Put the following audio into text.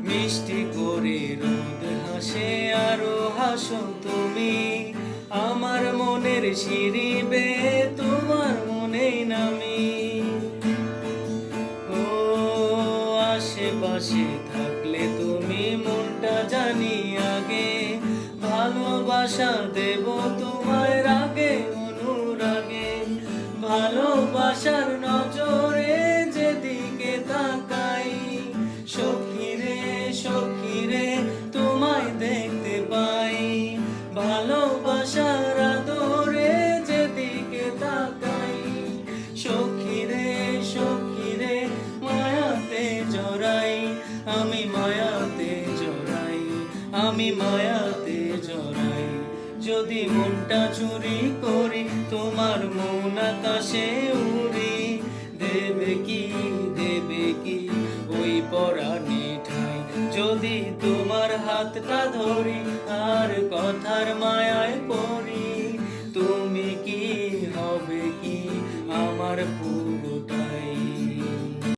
মিষ্টি করে রোদ হাসে আরো হাসো তুমি, আমার মনের সিঁড়ি বেয়ে তোমার মনেই নামি। ও আশেপাশে থাকলে তুমি মনটা জানি আগে, ভালোবাসা দেব তোমায় রাগে অনুরাগে। ভালোবাসার নজরে যেদিকে তাকাই, সখী রে তোমায় দেখতে পাই। ভালোবাসার আদরে যেদিকে তাকাই, সখী রে মায়াতে জড়াই। আমি মায়াতে জড়াই, আমি মায়াতে জড়াই। যদি মনটা চুরি করি তোমার মন আকাশে উড়ি, দেবে কি ওই পরাণে ঠাই। যদি তোমার হাতটা ধরি আর কথার মায়ায় পড়ি।